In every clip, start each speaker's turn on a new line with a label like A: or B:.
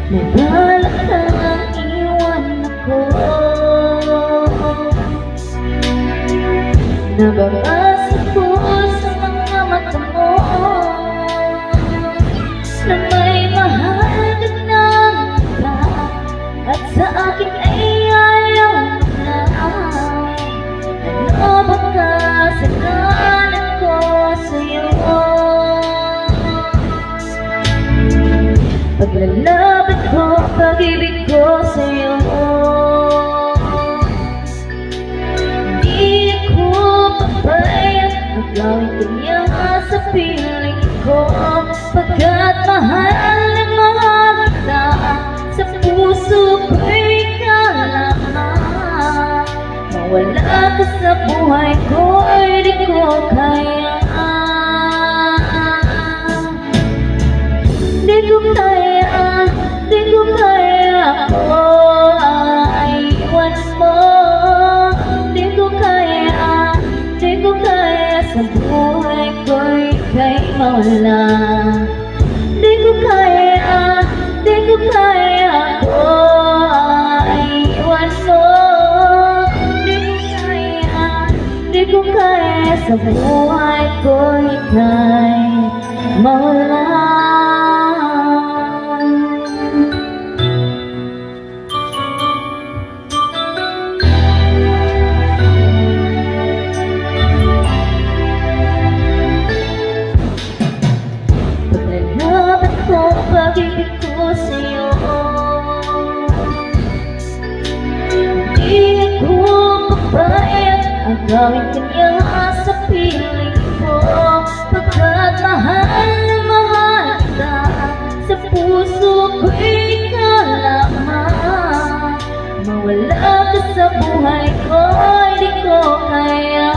A: May balak kang iwan ako. Nababasa ko sa mga mata mo na may mahal ng iba, at sa akin ay ayaw na. Ano ba kasalanan ko sa'yo? Paglalaban ko, pag-ibig ko sa'yo, di ako papayag na gawin kanya sa piling ko, pagkat mahal na mahal kita, sa puso ko'y kailangan. Mawala ka sa buhay ko ay di ko kaya. Di ko kaya, di ko kaya ako ay iwan mo. Di ko kaya, di ko kaya sa buhay ko ika'y mawala. Di ko kaya, di ko kaya ako ay iwan mo. Di ko kaya, di ko kaya sa buhay ko ika'y mawala. Pag-ibig ko sa'yo, di ako papayag ang gawin kanya sa piling ko, pagkat mahal na mahal ka, sa puso ko'y kalaman. Mawala ka sa buhay ko ay di ko kaya.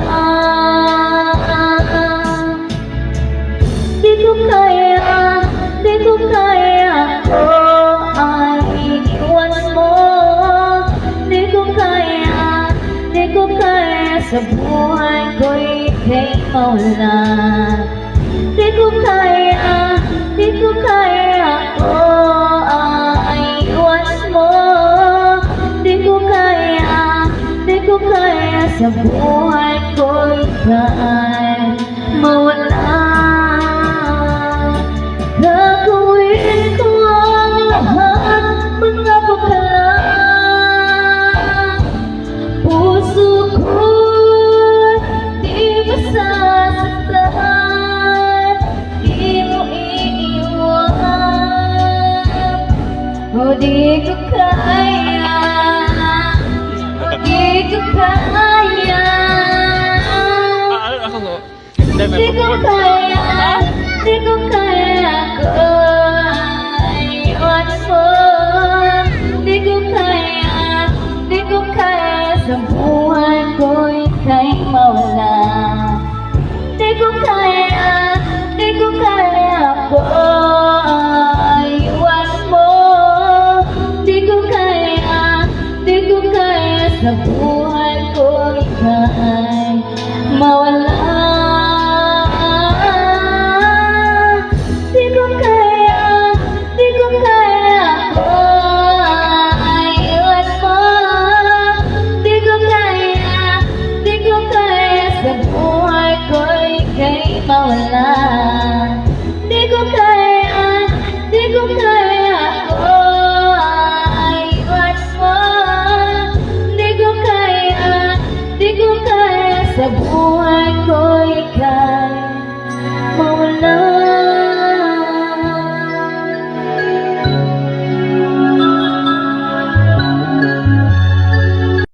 A: Di ko kaya, di ko kaya ako ay iwan mo. Di ko kaya, di ko kaya sa buhay ko ika'y mawala. Di ko kaya, di ko kaya ako ay iwan mo. Di ko kaya, di ko kaya sa buhay ko ika'y mawala. Gagawin ko ang lahat, mga pagkalang puso ko'y di masasaktan, di mo iiwan. O di ko kaya, o di ko kaya, di ko kaya, di ko kaya ako ay iwan mo. Di ko kaya, di ko kaya sa buhay ko ika'y mawala. Di ko kaya, di ko kaya ako ay iwan mo. Di ko kaya, di ko kaya sa buhay ko ika'y mawala. Mawala. Di ko kaya, di ko kaya ako ay iwan mo. Di ko kaya, di ko kaya sa buhay ko ika'y mawala.